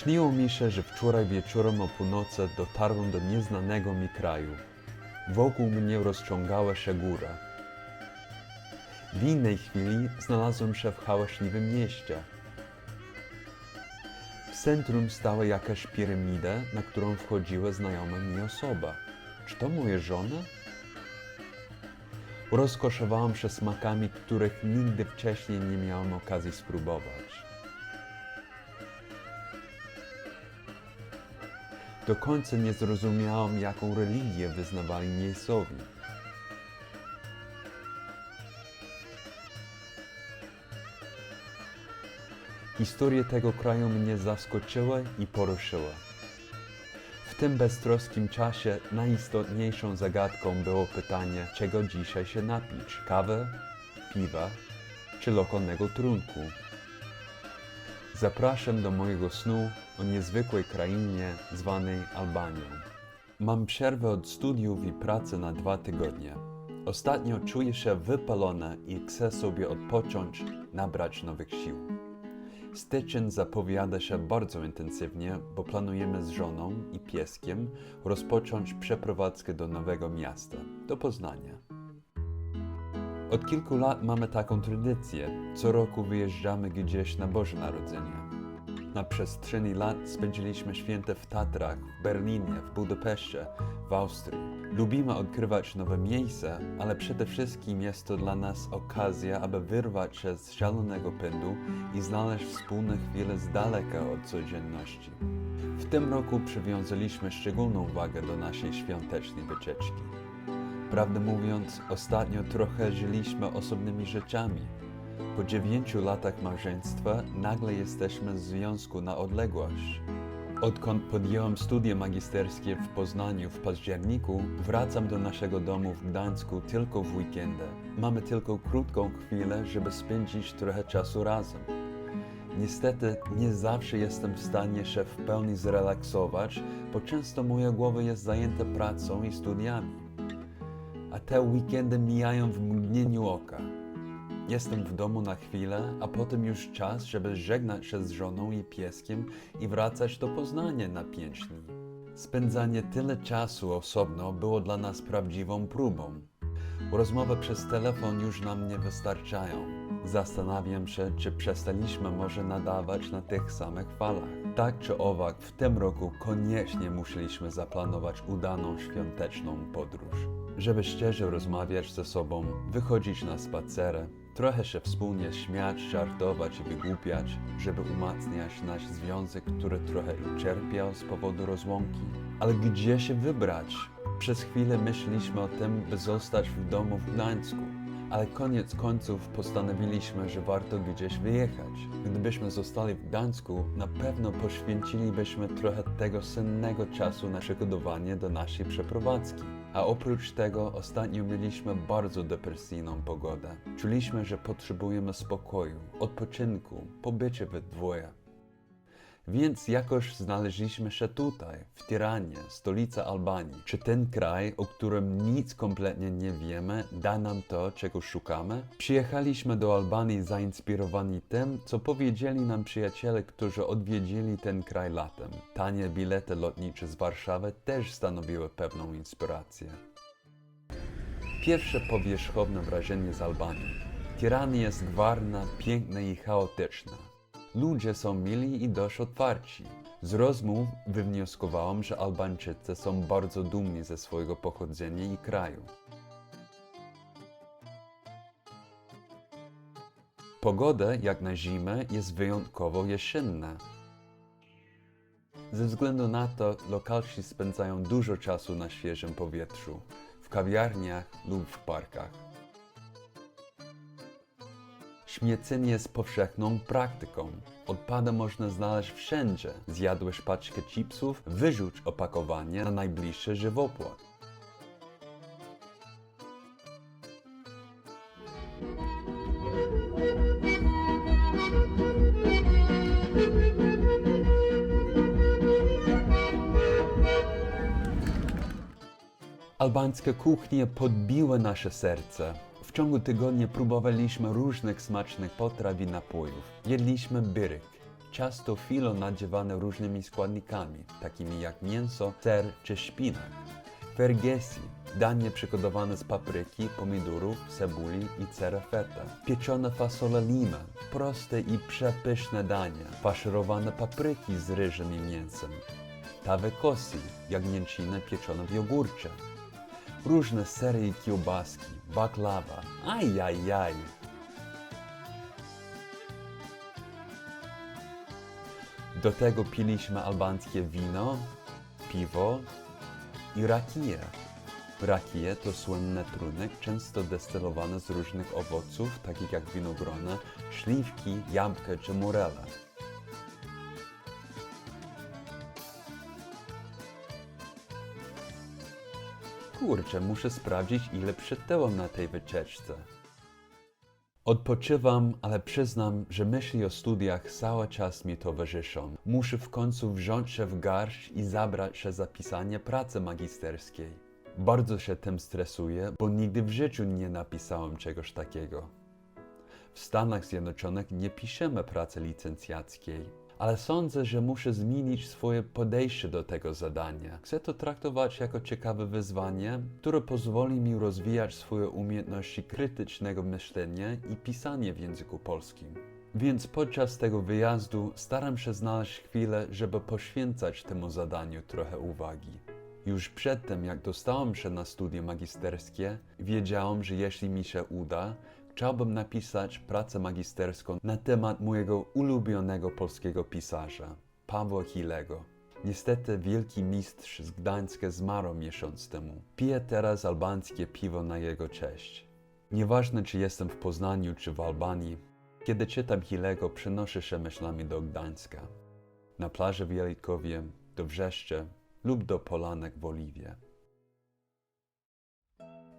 Śniło mi się, że wczoraj wieczorem o północy dotarłem do nieznanego mi kraju. Wokół mnie rozciągała się góra. W innej chwili znalazłem się w hałaśliwym mieście. W centrum stała jakaś piramida, na którą wchodziła znajoma mi osoba. Czy to moja żona? Rozkoszowałem się smakami, których nigdy wcześniej nie miałem okazji spróbować. Do końca nie zrozumiałem, jaką religię wyznawali miejscowi. Historia tego kraju mnie zaskoczyła i poruszyła. W tym beztroskim czasie najistotniejszą zagadką było pytanie, czego dzisiaj się napić: kawy, piwa czy lokalnego trunku. Zapraszam do mojego snu o niezwykłej krainie zwanej Albanią. Mam przerwę od studiów i pracy na 2 tygodnie. Ostatnio czuję się wypalona i chcę sobie odpocząć, nabrać nowych sił. Styczeń zapowiada się bardzo intensywnie, bo planujemy z żoną i pieskiem rozpocząć przeprowadzkę do nowego miasta, do Poznania. Od kilku lat mamy taką tradycję. Co roku wyjeżdżamy gdzieś na Boże Narodzenie. Na przestrzeni lat spędziliśmy święta w Tatrach, w Berlinie, w Budapeszcie, w Austrii. Lubimy odkrywać nowe miejsca, ale przede wszystkim jest to dla nas okazja, aby wyrwać się z szalonego pędu i znaleźć wspólne chwile z daleka od codzienności. W tym roku przywiązaliśmy szczególną wagę do naszej świątecznej wycieczki. Prawdę mówiąc, ostatnio trochę żyliśmy osobnymi rzeczami. Po 9 latach małżeństwa nagle jesteśmy w związku na odległość. Odkąd podjąłem studia magisterskie w Poznaniu w październiku, wracam do naszego domu w Gdańsku tylko w weekendy. Mamy tylko krótką chwilę, żeby spędzić trochę czasu razem. Niestety nie zawsze jestem w stanie się w pełni zrelaksować, bo często moja głowa jest zajęta pracą i studiami. A te weekendy mijają w mgnieniu oka. Jestem w domu na chwilę, a potem już czas, żeby żegnać się z żoną i pieskiem i wracać do Poznania na 5 dni. Spędzanie tyle czasu osobno było dla nas prawdziwą próbą. Rozmowy przez telefon już nam nie wystarczają. Zastanawiam się, czy przestaliśmy może nadawać na tych samych falach. Tak czy owak, w tym roku koniecznie musieliśmy zaplanować udaną świąteczną podróż. Żeby szczerze rozmawiać ze sobą, wychodzić na spacery, trochę się wspólnie śmiać, żartować i wygłupiać, żeby umacniać nasz związek, który trochę ucierpiał z powodu rozłąki. Ale gdzie się wybrać? Przez chwilę myśleliśmy o tym, by zostać w domu w Gdańsku, ale koniec końców postanowiliśmy, że warto gdzieś wyjechać. Gdybyśmy zostali w Gdańsku, na pewno poświęcilibyśmy trochę tego sennego czasu na przygotowanie do naszej przeprowadzki. A oprócz tego ostatnio mieliśmy bardzo depresyjną pogodę. Czuliśmy, że potrzebujemy spokoju, odpoczynku, pobycia we dwoje. Więc jakoś znaleźliśmy się tutaj, w Tiranie, stolica Albanii. Czy ten kraj, o którym nic kompletnie nie wiemy, da nam to, czego szukamy? Przyjechaliśmy do Albanii zainspirowani tym, co powiedzieli nam przyjaciele, którzy odwiedzili ten kraj latem. Tanie bilety lotnicze z Warszawy też stanowiły pewną inspirację. Pierwsze powierzchowne wrażenie z Albanii. Tirana jest gwarna, piękna i chaotyczna. Ludzie są mili i dość otwarci. Z rozmów wywnioskowałem, że Albańczycy są bardzo dumni ze swojego pochodzenia i kraju. Pogoda, jak na zimę, jest wyjątkowo jesienna. Ze względu na to lokalsi spędzają dużo czasu na świeżym powietrzu, w kawiarniach lub w parkach. Śmiecenie jest powszechną praktyką. Odpady można znaleźć wszędzie. Zjadłeś paczkę chipsów, wyrzuć opakowanie na najbliższy żywopłot. Albańska kuchnia podbiła nasze serce. W ciągu tygodnia próbowaliśmy różnych smacznych potraw i napojów. Jedliśmy byryk, Ciasto filo nadziewane różnymi składnikami, takimi jak mięso, ser czy szpinak. Vergesi, danie przygotowane z papryki, pomidorów, cebuli i cerefeta. Pieczona fasola lima, proste i przepyszne danie. Faszerowane papryki z ryżem i mięsem. Tave cossi, jagnięcina pieczona w jogurcie. Różne sery i kiełbaski, baklava, ajajaj. Do tego piliśmy albańskie wino, piwo i rakie. Rakie to słynny trunek, często destylowany z różnych owoców, takich jak winogrona, śliwki, jabłka czy morela. Kurczę, muszę sprawdzić, ile przytyłem na tej wycieczce. Odpoczywam, ale przyznam, że myśli o studiach cały czas mi towarzyszą. Muszę w końcu wziąć się w garść i zabrać się za pisanie pracy magisterskiej. Bardzo się tym stresuję, bo nigdy w życiu nie napisałem czegoś takiego. W Stanach Zjednoczonych nie piszemy pracy licencjackiej, ale sądzę, że muszę zmienić swoje podejście do tego zadania. Chcę to traktować jako ciekawe wyzwanie, które pozwoli mi rozwijać swoje umiejętności krytycznego myślenia i pisania w języku polskim. Więc podczas tego wyjazdu staram się znaleźć chwilę, żeby poświęcać temu zadaniu trochę uwagi. Już przed tym, jak dostałem się na studia magisterskie, wiedziałem, że jeśli mi się uda, chciałbym napisać pracę magisterską na temat mojego ulubionego polskiego pisarza, Pawła Chilego. Niestety wielki mistrz z Gdańska zmarł miesiąc temu. Piję teraz albańskie piwo na jego cześć. Nieważne, czy jestem w Poznaniu czy w Albanii, kiedy czytam Chilego, przenoszę się myślami do Gdańska, na plażę w Jelitowie, do Wrzeszcze lub do Polanek w Oliwie.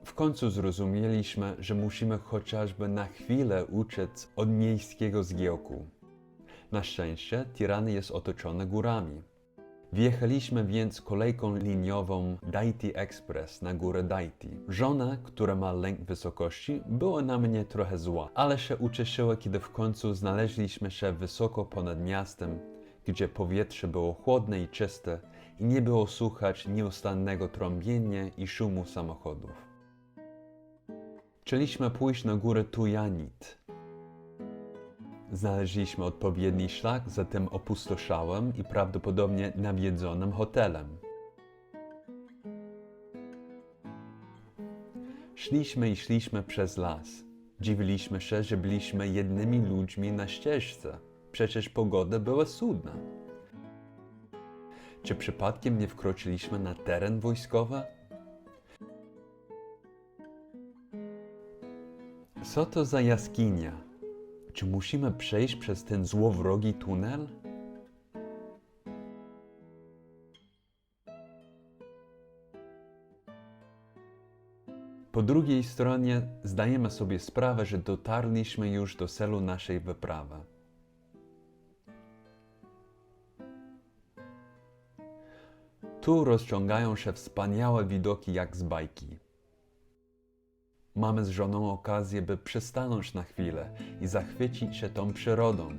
W końcu zrozumieliśmy, że musimy chociażby na chwilę uciec od miejskiego zgiełku. Na szczęście Tirany jest otoczone górami. Wjechaliśmy więc kolejką liniową Daiti Express na górę Daiti. Żona, która ma lęk wysokości, była na mnie trochę zła, ale się ucieszyła, kiedy w końcu znaleźliśmy się wysoko ponad miastem, gdzie powietrze było chłodne i czyste i nie było słychać nieustannego trąbienia i szumu samochodów. Chcieliśmy pójść na górę Tujanit. Znaleźliśmy odpowiedni szlak za tym opustoszałym i prawdopodobnie nawiedzonym hotelem. Szliśmy i szliśmy przez las. Dziwiliśmy się, że byliśmy jedynymi ludźmi na ścieżce. Przecież pogoda była cudna. Czy przypadkiem nie wkroczyliśmy na teren wojskowy? Co to za jaskinia? Czy musimy przejść przez ten złowrogi tunel? Po drugiej stronie zdajemy sobie sprawę, że dotarliśmy już do celu naszej wyprawy. Tu rozciągają się wspaniałe widoki jak z bajki. Mamy z żoną okazję, by przystanąć na chwilę i zachwycić się tą przyrodą,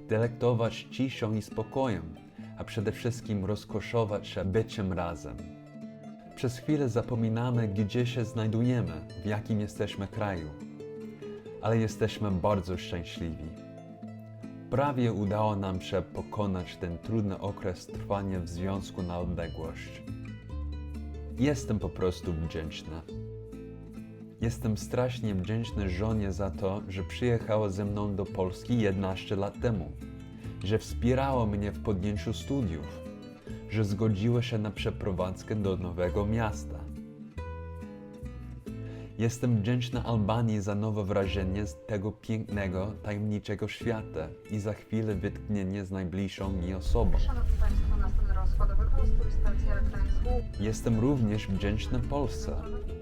delektować ciszą i spokojem, a przede wszystkim rozkoszować się byciem razem. Przez chwilę zapominamy, gdzie się znajdujemy, w jakim jesteśmy kraju, ale jesteśmy bardzo szczęśliwi. Prawie udało nam się pokonać ten trudny okres trwania w związku na odległość. Jestem po prostu wdzięczna. Jestem strasznie wdzięczny żonie za to, że przyjechała ze mną do Polski 11 lat temu, że wspierała mnie w podjęciu studiów, że zgodziła się na przeprowadzkę do nowego miasta. Jestem wdzięczna Albanii za nowe wrażenie z tego pięknego, tajemniczego świata i za chwilę wytchnienie z najbliższą mi osobą. Szanowni Państwo, na stronę rozkładowy postój, stacja Krańsk. Jestem również wdzięczny Polsce.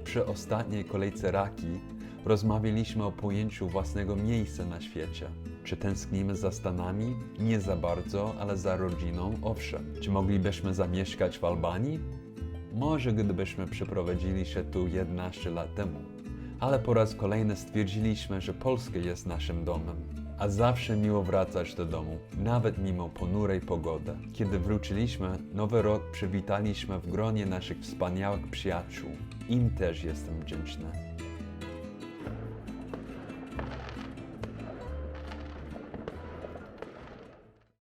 Przy ostatniej kolejce Raki rozmawialiśmy o pojęciu własnego miejsca na świecie. Czy tęsknimy za Stanami? Nie za bardzo, ale za rodziną owszem. Czy moglibyśmy zamieszkać w Albanii? Może gdybyśmy przeprowadzili się tu 11 lat temu. Ale po raz kolejny stwierdziliśmy, że Polska jest naszym domem. a zawsze miło wracać do domu, nawet mimo ponurej pogody. Kiedy wróciliśmy, Nowy Rok przywitaliśmy w gronie naszych wspaniałych przyjaciół. Im też jestem wdzięczny.